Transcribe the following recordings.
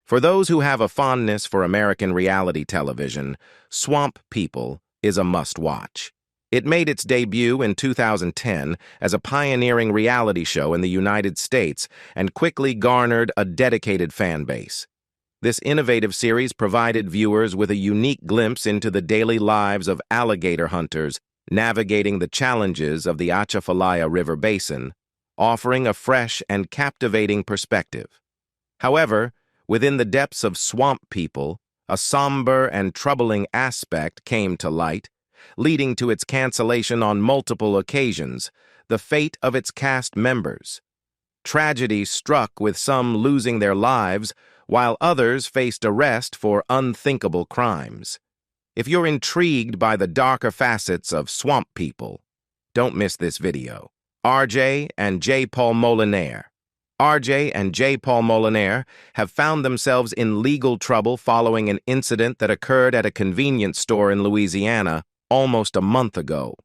For those who have a fondness for American reality television, Swamp People is a must-watch. It made its debut in 2010 as a pioneering reality show in the United States and quickly garnered a dedicated fan base. This innovative series provided viewers with a unique glimpse into the daily lives of alligator hunters navigating the challenges of the Atchafalaya River Basin, offering a fresh and captivating perspective. However, within the depths of Swamp People, a somber and troubling aspect came to light, leading to its cancellation on multiple occasions, the fate of its cast members. Tragedy struck, with some losing their lives, while others faced arrest for unthinkable crimes. If you're intrigued by the darker facets of Swamp People, don't miss this video. RJ and J Paul Molaire. RJ and J Paul Molaire have found themselves in legal trouble following an incident that occurred at a convenience store in Louisiana almost a month ago.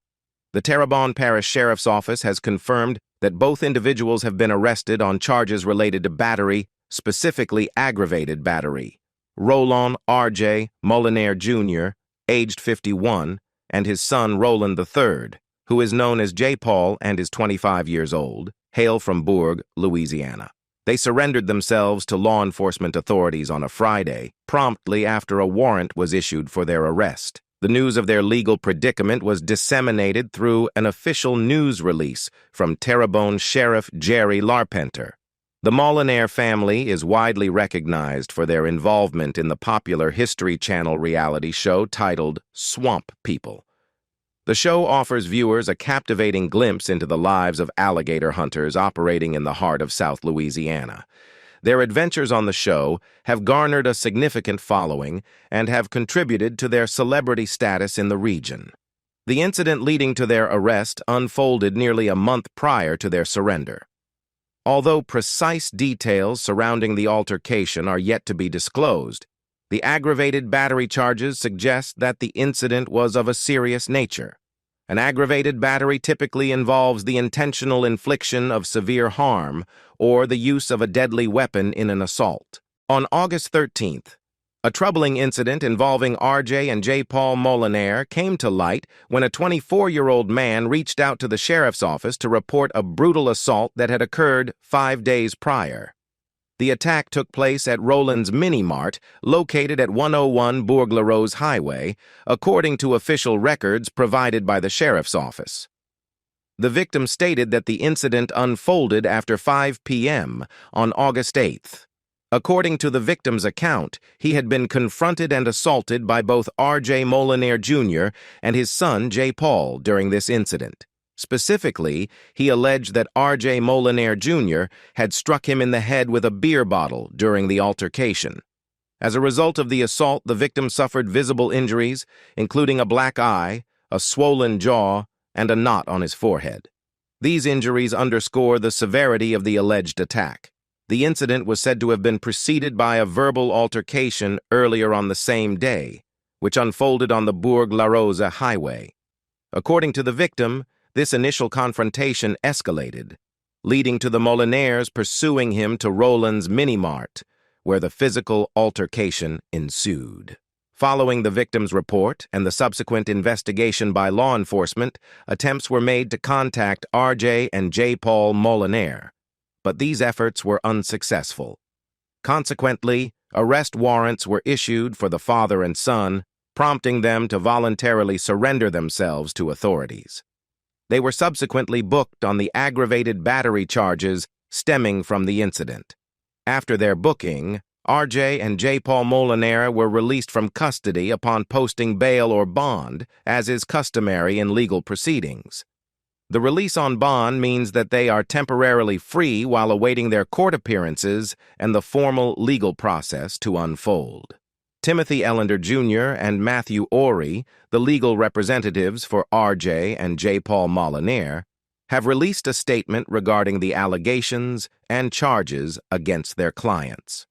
The Terrebonne Parish Sheriff's Office has confirmed that both individuals have been arrested on charges related to battery, specifically aggravated battery. Roland R.J. Molaire Jr., aged 51, and his son Roland III, who is known as J. Paul and is 25 years old, hail from Bourg, Louisiana. They surrendered themselves to law enforcement authorities on a Friday, promptly after a warrant was issued for their arrest. The news of their legal predicament was disseminated through an official news release from Terrebonne Sheriff Jerry Larpenter. The Molaire family is widely recognized for their involvement in the popular History Channel reality show titled Swamp People. The show offers viewers a captivating glimpse into the lives of alligator hunters operating in the heart of South Louisiana. Their adventures on the show have garnered a significant following and have contributed to their celebrity status in the region. The incident leading to their arrest unfolded nearly a month prior to their surrender. Although precise details surrounding the altercation are yet to be disclosed, the aggravated battery charges suggest that the incident was of a serious nature. An aggravated battery typically involves the intentional infliction of severe harm or the use of a deadly weapon in an assault. On August 13th, a troubling incident involving RJ and J Paul Molaire came to light when a 24-year-old man reached out to the sheriff's office to report a brutal assault that had occurred 5 days prior. The attack took place at Roland's Mini Mart, located at 101 Bourg-la-Rose Highway, according to official records provided by the sheriff's office. The victim stated that the incident unfolded after 5 p.m. on August 8th. According to the victim's account, he had been confronted and assaulted by both R.J. Molaire Jr. and his son J. Paul during this incident. Specifically, he alleged that R.J. Molaire Jr. had struck him in the head with a beer bottle during the altercation. As a result of the assault, the victim suffered visible injuries, including a black eye, a swollen jaw, and a knot on his forehead. These injuries underscore the severity of the alleged attack. The incident was said to have been preceded by a verbal altercation earlier on the same day, which unfolded on the Bourg-la-Rose Highway. According to the victim, this initial confrontation escalated, leading to the Molaires pursuing him to Roland's Mini Mart, where the physical altercation ensued. Following the victim's report and the subsequent investigation by law enforcement, attempts were made to contact RJ and J Paul Molaire, but these efforts were unsuccessful. Consequently, arrest warrants were issued for the father and son, prompting them to voluntarily surrender themselves to authorities. They were subsequently booked on the aggravated battery charges stemming from the incident. After their booking, RJ and J Paul Molaire were released from custody upon posting bail or bond, as is customary in legal proceedings. The release on bond means that they are temporarily free while awaiting their court appearances and the formal legal process to unfold. Timothy Ellender Jr. and Matthew Ory, the legal representatives for RJ and J Paul Molaire, have released a statement regarding the allegations and charges against their clients.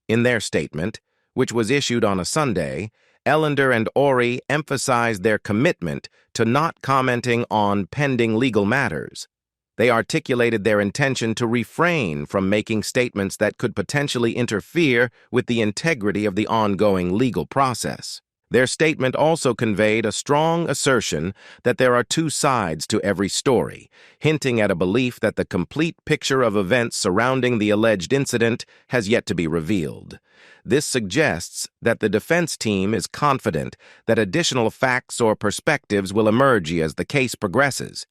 In their statement, which was issued on a Sunday, Ellender and Ory emphasized their commitment to not commenting on pending legal matters. They articulated their intention to refrain from making statements that could potentially interfere with the integrity of the ongoing legal process. Their statement also conveyed a strong assertion that there are two sides to every story, hinting at a belief that the complete picture of events surrounding the alleged incident has yet to be revealed. This suggests that the defense team is confident that additional facts or perspectives will emerge as the case progresses.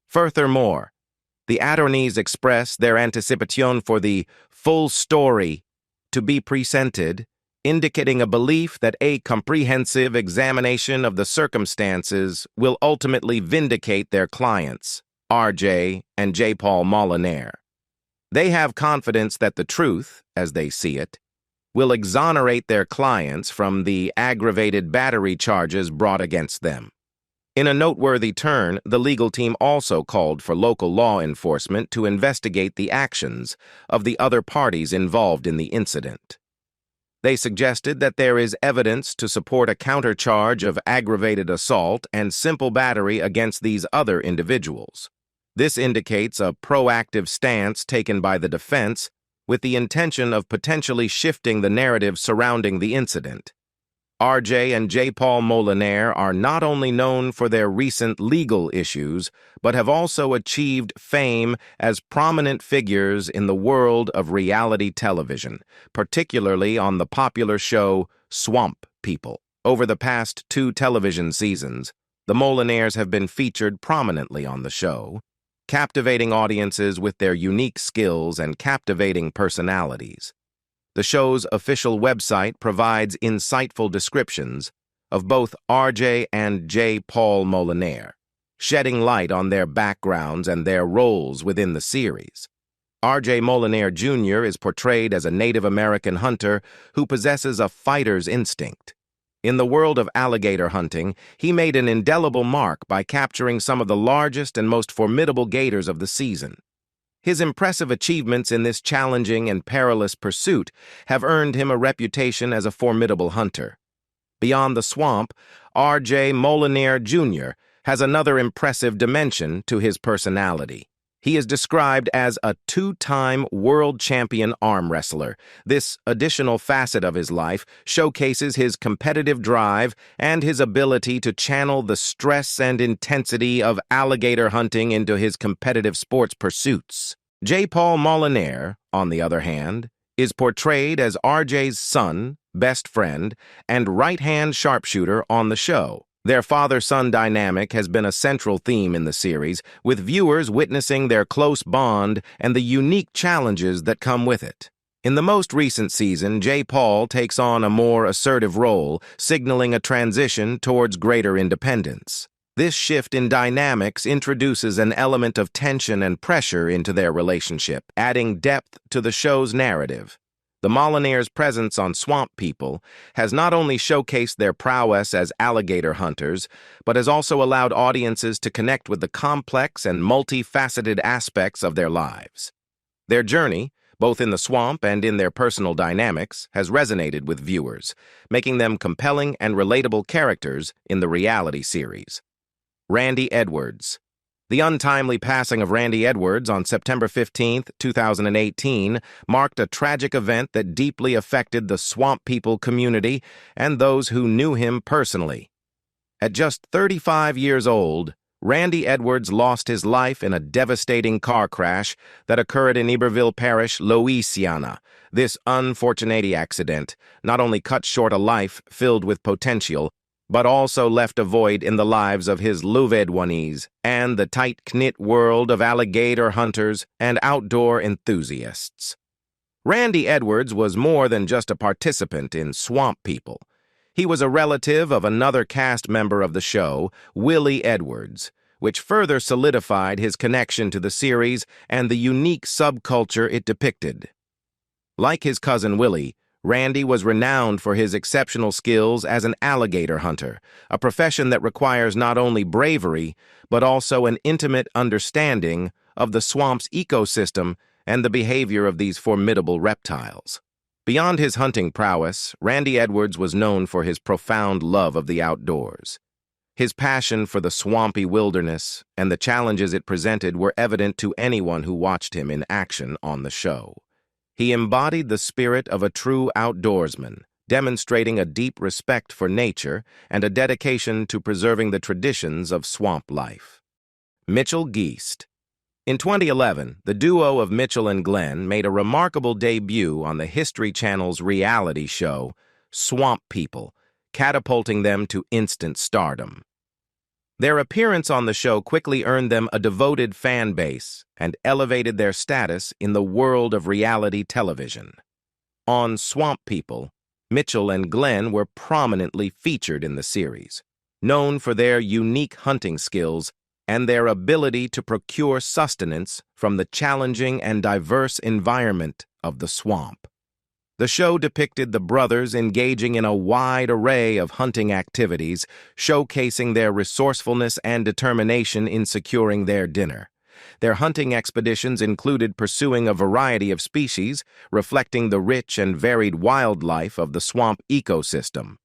Furthermore, the attorneys express their anticipation for the full story to be presented, indicating a belief that a comprehensive examination of the circumstances will ultimately vindicate their clients, RJ and J Paul Molaire. They have confidence that the truth, as they see it, will exonerate their clients from the aggravated battery charges brought against them. In a noteworthy turn, the legal team also called for local law enforcement to investigate the actions of the other parties involved in the incident. They suggested that there is evidence to support a countercharge of aggravated assault and simple battery against these other individuals. This indicates a proactive stance taken by the defense with the intention of potentially shifting the narrative surrounding the incident. RJ and J Paul Molaire are not only known for their recent legal issues, but have also achieved fame as prominent figures in the world of reality television, particularly on the popular show Swamp People. Over the past 2 television seasons, the Molaires have been featured prominently on the show, captivating audiences with their unique skills and captivating personalities. The show's official website provides insightful descriptions of both RJ and J Paul Molaire, shedding light on their backgrounds and their roles within the series. RJ Molaire Jr. is portrayed as a Native American hunter who possesses a fighter's instinct. In the world of alligator hunting, he made an indelible mark by capturing some of the largest and most formidable gators of the season. His impressive achievements in this challenging and perilous pursuit have earned him a reputation as a formidable hunter. Beyond the swamp, RJ Molaire Jr. has another impressive dimension to his personality. He is described as a 2-time world champion arm wrestler. This additional facet of his life showcases his competitive drive and his ability to channel the stress and intensity of alligator hunting into his competitive sports pursuits. J Paul Molaire, on the other hand, is portrayed as RJ's son, best friend, and right-hand sharpshooter on the show. Their father-son dynamic has been a central theme in the series, with viewers witnessing their close bond and the unique challenges that come with it. In the most recent season, J. Paul takes on a more assertive role, signaling a transition towards greater independence. This shift in dynamics introduces an element of tension and pressure into their relationship, adding depth to the show's narrative. The Molaire's presence on Swamp People has not only showcased their prowess as alligator hunters, but has also allowed audiences to connect with the complex and multifaceted aspects of their lives. Their journey, both in the swamp and in their personal dynamics, has resonated with viewers, making them compelling and relatable characters in the reality series. Randy Edwards. The untimely passing of Randy Edwards on September 15, 2018, marked a tragic event that deeply affected the Swamp People community and those who knew him personally. At just 35 years old, Randy Edwards lost his life in a devastating car crash that occurred in Iberville Parish, Louisiana. This unfortunate accident not only cut short a life filled with potential, but also left a void in the lives of his Louvedwanese and the tight-knit world of alligator hunters and outdoor enthusiasts. Randy Edwards was more than just a participant in Swamp People. He was a relative of another cast member of the show, Willie Edwards, which further solidified his connection to the series and the unique subculture it depicted. Like his cousin Willie, Randy was renowned for his exceptional skills as an alligator hunter, a profession that requires not only bravery, but also an intimate understanding of the swamp's ecosystem and the behavior of these formidable reptiles. Beyond his hunting prowess, Randy Edwards was known for his profound love of the outdoors. His passion for the swampy wilderness and the challenges it presented were evident to anyone who watched him in action on the show. He embodied the spirit of a true outdoorsman, demonstrating a deep respect for nature and a dedication to preserving the traditions of swamp life. Mitchell Geist. In 2011, the duo of Mitchell and Glenn made a remarkable debut on the History Channel's reality show, Swamp People, catapulting them to instant stardom. Their appearance on the show quickly earned them a devoted fan base and elevated their status in the world of reality television. On Swamp People, Mitchell and Glenn were prominently featured in the series, known for their unique hunting skills and their ability to procure sustenance from the challenging and diverse environment of the swamp. The show depicted the brothers engaging in a wide array of hunting activities, showcasing their resourcefulness and determination in securing their dinner. Their hunting expeditions included pursuing a variety of species, reflecting the rich and varied wildlife of the swamp ecosystem.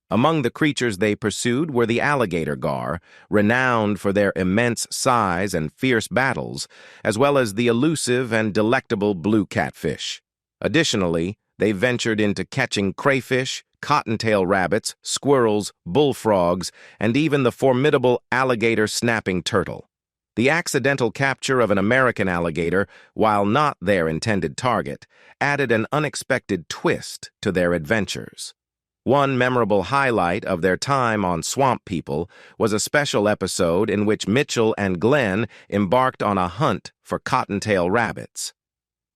Among the creatures they pursued were the alligator gar, renowned for their immense size and fierce battles, as well as the elusive and delectable blue catfish. Additionally, they ventured into catching crayfish, cottontail rabbits, squirrels, bullfrogs, and even the formidable alligator snapping turtle. The accidental capture of an American alligator, while not their intended target, added an unexpected twist to their adventures. One memorable highlight of their time on Swamp People was a special episode in which Mitchell and Glenn embarked on a hunt for cottontail rabbits.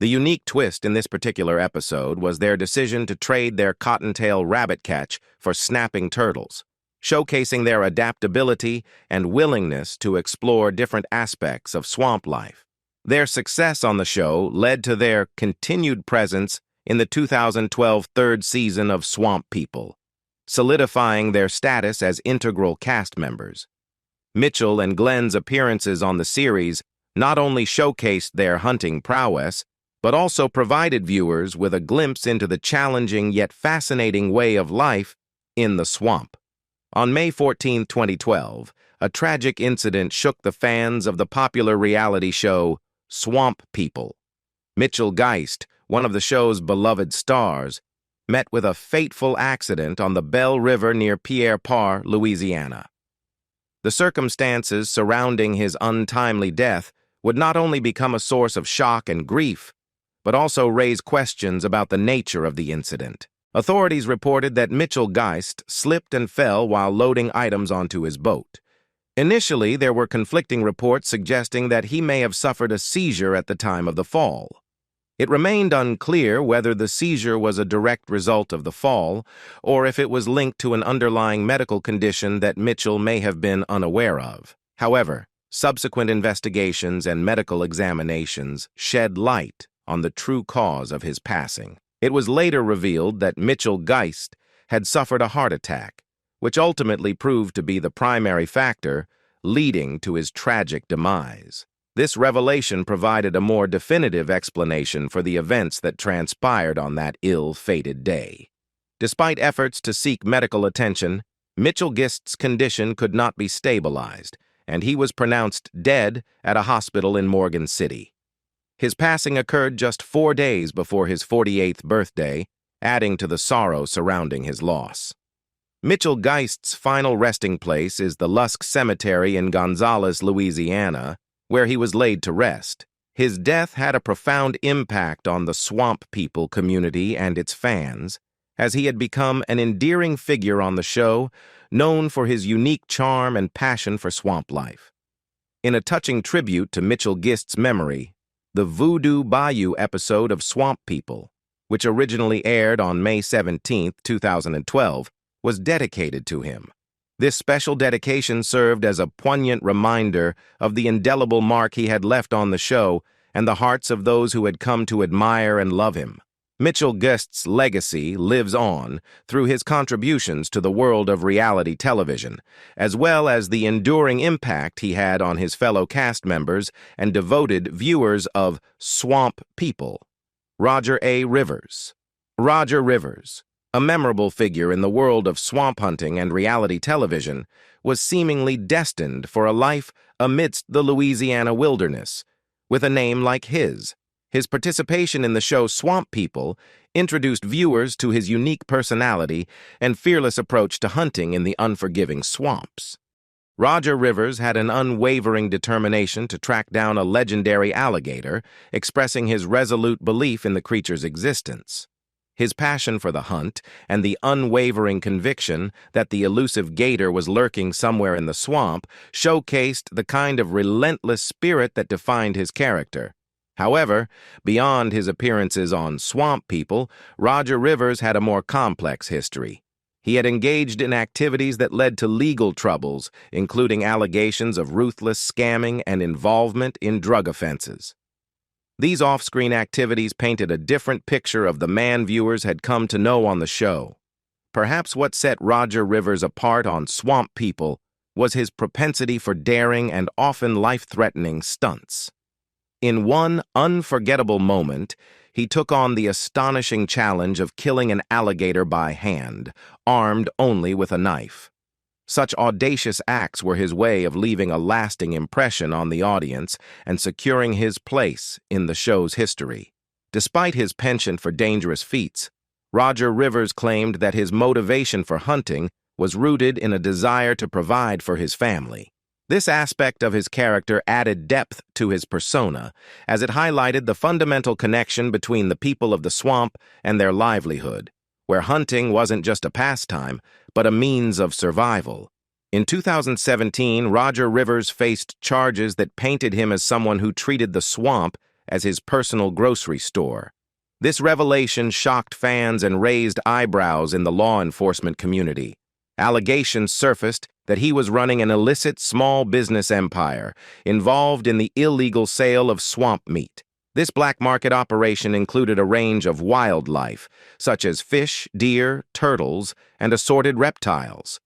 The unique twist in this particular episode was their decision to trade their cottontail rabbit catch for snapping turtles, showcasing their adaptability and willingness to explore different aspects of swamp life. Their success on the show led to their continued presence in the 2012 third season of Swamp People, solidifying their status as integral cast members. Mitchell and Glenn's appearances on the series not only showcased their hunting prowess, but also provided viewers with a glimpse into the challenging yet fascinating way of life in the swamp. On May 14, 2012, a tragic incident shook the fans of the popular reality show Swamp People. Mitchell Geist, one of the show's beloved stars, met with a fateful accident on the Belle River near Pierre Par, Louisiana. The circumstances surrounding his untimely death would not only become a source of shock and grief, but also raise questions about the nature of the incident. Authorities reported that Mitchell Geist slipped and fell while loading items onto his boat. Initially, there were conflicting reports suggesting that he may have suffered a seizure at the time of the fall. It remained unclear whether the seizure was a direct result of the fall or if it was linked to an underlying medical condition that Mitchell may have been unaware of. However, subsequent investigations and medical examinations shed light on the true cause of his passing. It was later revealed that Mitchell Geist had suffered a heart attack, which ultimately proved to be the primary factor leading to his tragic demise. This revelation provided a more definitive explanation for the events that transpired on that ill-fated day. Despite efforts to seek medical attention, Mitchell Geist's condition could not be stabilized, and he was pronounced dead at a hospital in Morgan City. His passing occurred just 4 days before his 48th birthday, adding to the sorrow surrounding his loss. Mitchell Geist's final resting place is the Lusk Cemetery in Gonzales, Louisiana, where he was laid to rest. His death had a profound impact on the Swamp People community and its fans, as he had become an endearing figure on the show, known for his unique charm and passion for swamp life. In a touching tribute to Mitchell Geist's memory, the Voodoo Bayou episode of Swamp People, which originally aired on May 17, 2012, was dedicated to him. This special dedication served as a poignant reminder of the indelible mark he had left on the show and the hearts of those who had come to admire and love him. Mitchell Geist's legacy lives on through his contributions to the world of reality television, as well as the enduring impact he had on his fellow cast members and devoted viewers of Swamp People. Roger A. Rivers. Roger Rivers, a memorable figure in the world of swamp hunting and reality television, was seemingly destined for a life amidst the Louisiana wilderness. With a name like his participation in the show Swamp People introduced viewers to his unique personality and fearless approach to hunting in the unforgiving swamps. Roger Rivers had an unwavering determination to track down a legendary alligator, expressing his resolute belief in the creature's existence. His passion for the hunt and the unwavering conviction that the elusive gator was lurking somewhere in the swamp showcased the kind of relentless spirit that defined his character. However, beyond his appearances on Swamp People, Roger Rivers had a more complex history. He had engaged in activities that led to legal troubles, including allegations of ruthless scamming and involvement in drug offenses. These off-screen activities painted a different picture of the man viewers had come to know on the show. Perhaps what set Roger Rivers apart on Swamp People was his propensity for daring and often life-threatening stunts. In one unforgettable moment, he took on the astonishing challenge of killing an alligator by hand, armed only with a knife. Such audacious acts were his way of leaving a lasting impression on the audience and securing his place in the show's history. Despite his penchant for dangerous feats, Roger Rivers claimed that his motivation for hunting was rooted in a desire to provide for his family. This aspect of his character added depth to his persona, as it highlighted the fundamental connection between the people of the swamp and their livelihood, where hunting wasn't just a pastime, but a means of survival. In 2017, Roger Rivers faced charges that painted him as someone who treated the swamp as his personal grocery store. This revelation shocked fans and raised eyebrows in the law enforcement community. Allegations surfaced that he was running an illicit small business empire involved in the illegal sale of swamp meat. This black market operation included a range of wildlife, such as fish, deer, turtles, and assorted reptiles.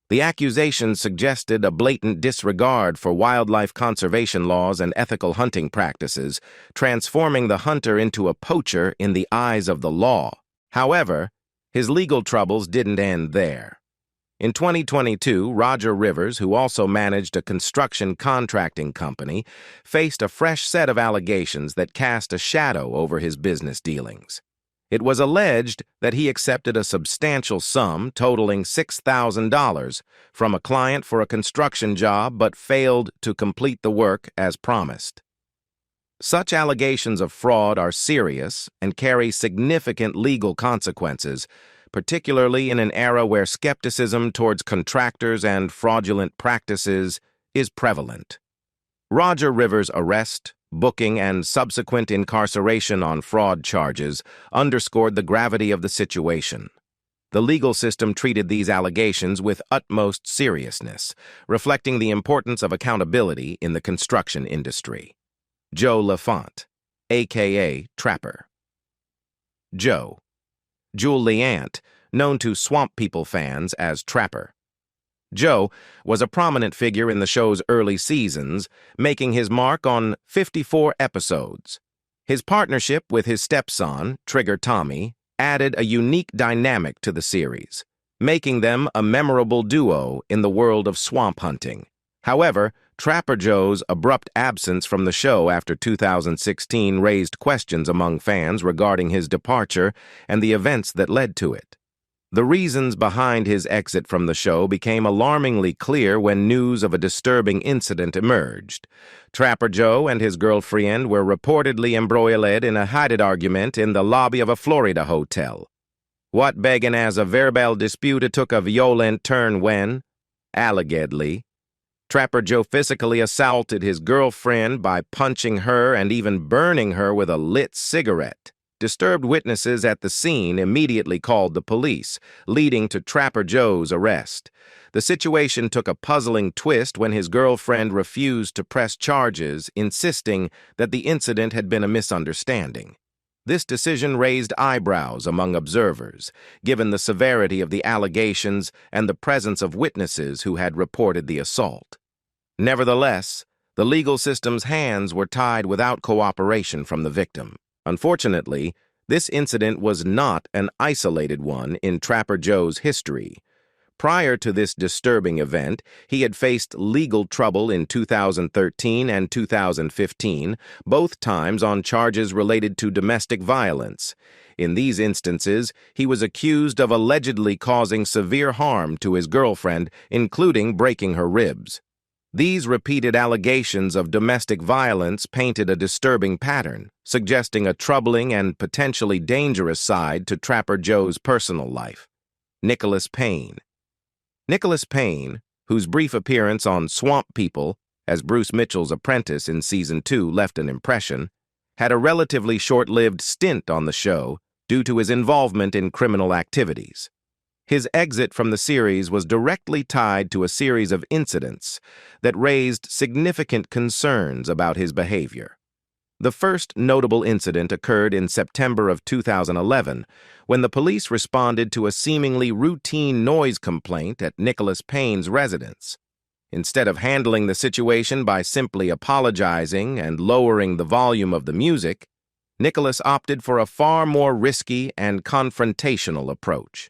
The accusations suggested a blatant disregard for wildlife conservation laws and ethical hunting practices, transforming the hunter into a poacher in the eyes of the law. However, his legal troubles didn't end there. In 2022, Roger Rivers, who also managed a construction contracting company, faced a fresh set of allegations that cast a shadow over his business dealings. It was alleged that he accepted a substantial sum totaling $6,000 from a client for a construction job but failed to complete the work as promised. Such allegations of fraud are serious and carry significant legal consequences, particularly in an era where skepticism towards contractors and fraudulent practices is prevalent. Roger Rivers' arrest, booking, and subsequent incarceration on fraud charges underscored the gravity of the situation. The legal system treated these allegations with utmost seriousness, reflecting the importance of accountability in the construction industry. Joe LaFont, a.k.a. Trapper. Joe. Jewel Leant, known to Swamp People fans as Trapper. Joe was a prominent figure in the show's early seasons, making his mark on 54 episodes. His partnership with his stepson, Trigger Tommy, added a unique dynamic to the series, making them a memorable duo in the world of swamp hunting. However, Trapper Joe's abrupt absence from the show after 2016 raised questions among fans regarding his departure and the events that led to it. The reasons behind his exit from the show became alarmingly clear when news of a disturbing incident emerged. Trapper Joe and his girlfriend were reportedly embroiled in a heated argument in the lobby of a Florida hotel. What began as a verbal dispute took a violent turn when, allegedly, Trapper Joe physically assaulted his girlfriend by punching her and even burning her with a lit cigarette. Disturbed witnesses at the scene immediately called the police, leading to Trapper Joe's arrest. The situation took a puzzling twist when his girlfriend refused to press charges, insisting that the incident had been a misunderstanding. This decision raised eyebrows among observers, given the severity of the allegations and the presence of witnesses who had reported the assault. Nevertheless, the legal system's hands were tied without cooperation from the victim. Unfortunately, This incident was not an isolated one in Trapper Joe's history. Prior to this disturbing event, he had faced legal trouble in 2013 and 2015, both times on charges related to domestic violence. In these instances, he was accused of allegedly causing severe harm to his girlfriend, including breaking her ribs. These repeated allegations of domestic violence painted a disturbing pattern, suggesting a troubling and potentially dangerous side to Trapper Joe's personal life. Nicholas Payne. Nicholas Payne, whose brief appearance on Swamp People as Bruce Mitchell's apprentice in Season 2 left an impression, had a relatively short-lived stint on the show due to his involvement in criminal activities. His exit from the series was directly tied to a series of incidents that raised significant concerns about his behavior. The first notable incident occurred in September of 2011, when the police responded to a seemingly routine noise complaint at Nicholas Payne's residence. Instead of handling the situation by simply apologizing and lowering the volume of the music, Nicholas opted for a far more risky and confrontational approach.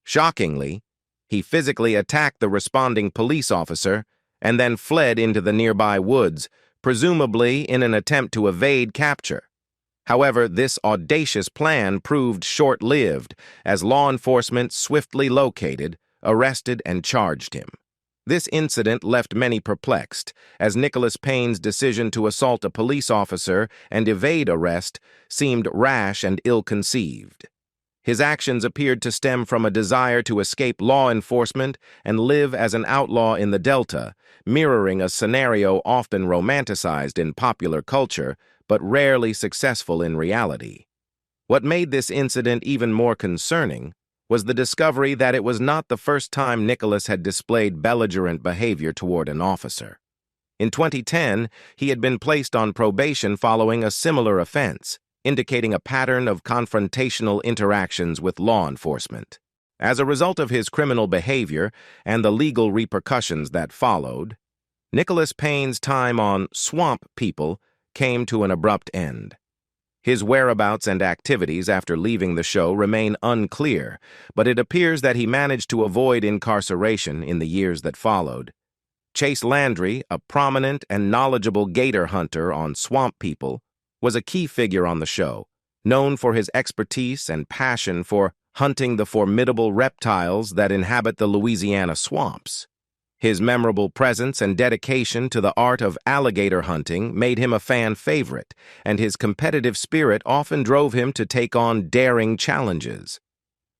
Shockingly, he physically attacked the responding police officer and then fled into the nearby woods, presumably in an attempt to evade capture. However, this audacious plan proved short-lived as law enforcement swiftly located, arrested, and charged him. This incident left many perplexed, as Nicholas Payne's decision to assault a police officer and evade arrest seemed rash and ill-conceived. His actions appeared to stem from a desire to escape law enforcement and live as an outlaw in the Delta, mirroring a scenario often romanticized in popular culture, but rarely successful in reality. What made this incident even more concerning was the discovery that it was not the first time Nicholas had displayed belligerent behavior toward an officer. In 2010, he had been placed on probation following a similar offense, indicating a pattern of confrontational interactions with law enforcement. As a result of his criminal behavior and the legal repercussions that followed, Nicholas Payne's time on Swamp People came to an abrupt end. His whereabouts and activities after leaving the show remain unclear, but it appears that he managed to avoid incarceration in the years that followed. Chase Landry, a prominent and knowledgeable gator hunter on Swamp People, was a key figure on the show, known for his expertise and passion for hunting the formidable reptiles that inhabit the Louisiana swamps. His memorable presence and dedication to the art of alligator hunting made him a fan favorite, and his competitive spirit often drove him to take on daring challenges.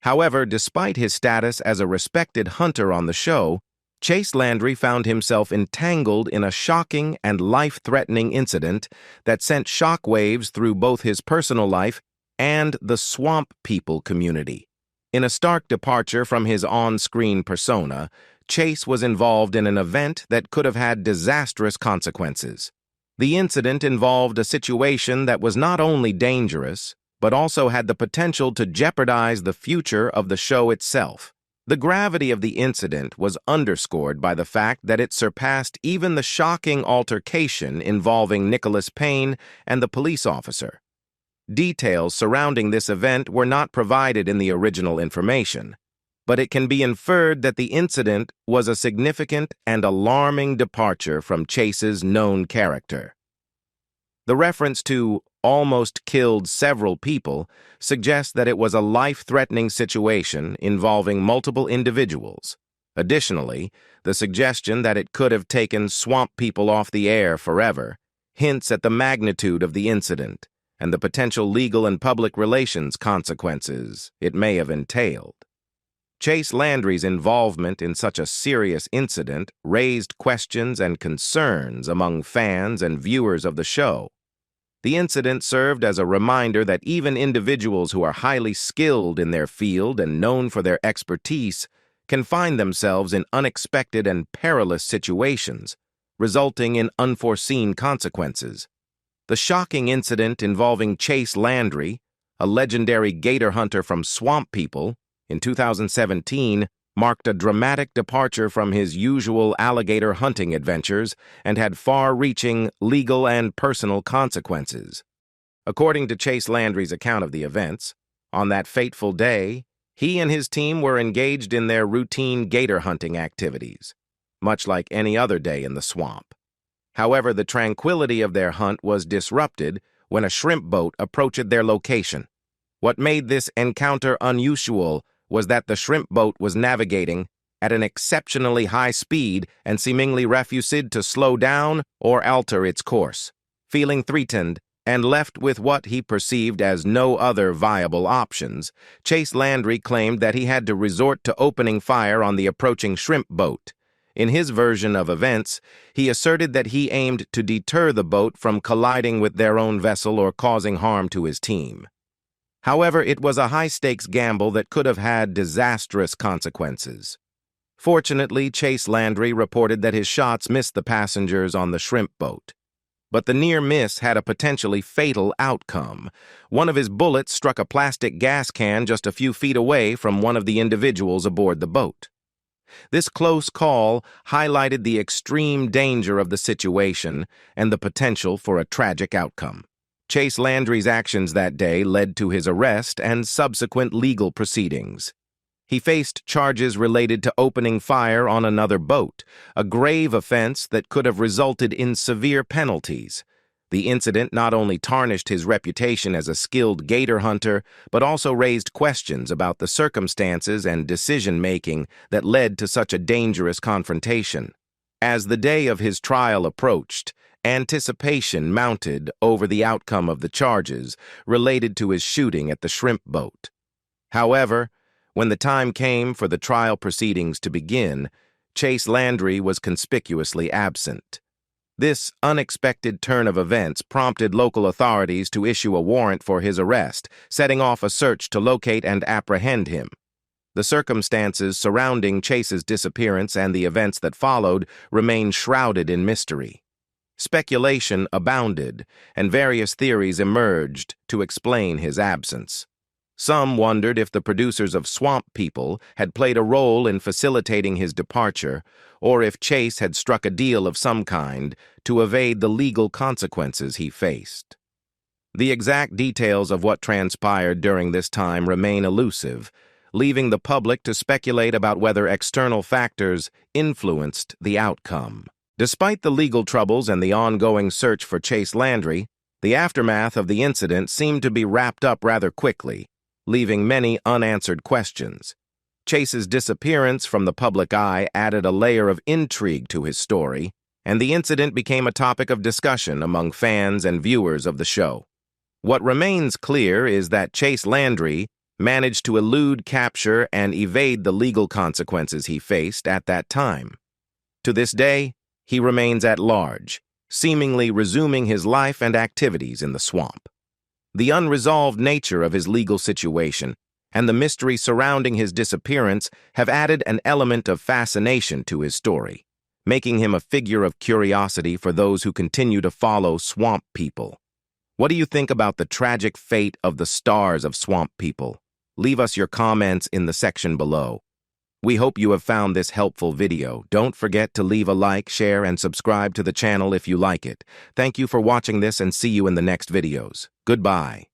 However, despite his status as a respected hunter on the show, Chase Landry found himself entangled in a shocking and life-threatening incident that sent shockwaves through both his personal life and the Swamp People community. In a stark departure from his on-screen persona, Chase was involved in an event that could have had disastrous consequences. The incident involved a situation that was not only dangerous, but also had the potential to jeopardize the future of the show itself. The gravity of the incident was underscored by the fact that it surpassed even the shocking altercation involving Nicholas Payne and the police officer. Details surrounding this event were not provided in the original information, but it can be inferred that the incident was a significant and alarming departure from Chase's known character. The reference to almost killed several people suggests that it was a life-threatening situation involving multiple individuals. Additionally, the suggestion that it could have taken Swamp People off the air forever hints at the magnitude of the incident and the potential legal and public relations consequences it may have entailed. Chase Landry's involvement in such a serious incident raised questions and concerns among fans and viewers of the show. The incident served as a reminder that even individuals who are highly skilled in their field and known for their expertise can find themselves in unexpected and perilous situations, resulting in unforeseen consequences. The shocking incident involving Chase Landry, a legendary gator hunter from Swamp People, in 2017, marked a dramatic departure from his usual alligator hunting adventures and had far-reaching legal and personal consequences. According to Chase Landry's account of the events, on that fateful day, he and his team were engaged in their routine gator hunting activities, much like any other day in the swamp. However, the tranquility of their hunt was disrupted when a shrimp boat approached their location. What made this encounter unusual was that the shrimp boat was navigating at an exceptionally high speed and seemingly refused to slow down or alter its course. Feeling threatened and left with what he perceived as no other viable options, Chase Landry claimed that he had to resort to opening fire on the approaching shrimp boat. In his version of events, he asserted that he aimed to deter the boat from colliding with their own vessel or causing harm to his team. However, it was a high-stakes gamble that could have had disastrous consequences. Fortunately, Chase Landry reported that his shots missed the passengers on the shrimp boat. But the near miss had a potentially fatal outcome. One of his bullets struck a plastic gas can just a few feet away from one of the individuals aboard the boat. This close call highlighted the extreme danger of the situation and the potential for a tragic outcome. Chase Landry's actions that day led to his arrest and subsequent legal proceedings. He faced charges related to opening fire on another boat, a grave offense that could have resulted in severe penalties. The incident not only tarnished his reputation as a skilled gator hunter, but also raised questions about the circumstances and decision-making that led to such a dangerous confrontation. As the day of his trial approached, anticipation mounted over the outcome of the charges related to his shooting at the shrimp boat. However, when the time came for the trial proceedings to begin, Chase Landry was conspicuously absent. This unexpected turn of events prompted local authorities to issue a warrant for his arrest, setting off a search to locate and apprehend him. The circumstances surrounding Chase's disappearance and the events that followed remain shrouded in mystery. Speculation abounded, and various theories emerged to explain his absence. Some wondered if the producers of Swamp People had played a role in facilitating his departure, or if Chase had struck a deal of some kind to evade the legal consequences he faced. The exact details of what transpired during this time remain elusive, leaving the public to speculate about whether external factors influenced the outcome. Despite the legal troubles and the ongoing search for Chase Landry, the aftermath of the incident seemed to be wrapped up rather quickly, leaving many unanswered questions. Chase's disappearance from the public eye added a layer of intrigue to his story, and the incident became a topic of discussion among fans and viewers of the show. What remains clear is that Chase Landry managed to elude capture and evade the legal consequences he faced at that time. To this day, he remains at large, seemingly resuming his life and activities in the swamp. The unresolved nature of his legal situation and the mystery surrounding his disappearance have added an element of fascination to his story, making him a figure of curiosity for those who continue to follow Swamp People. What do you think about the tragic fate of the stars of Swamp People? Leave us your comments in the section below. We hope you have found this helpful video. Don't forget to leave a like, share, and subscribe to the channel if you like it. Thank you for watching this and see you in the next videos. Goodbye.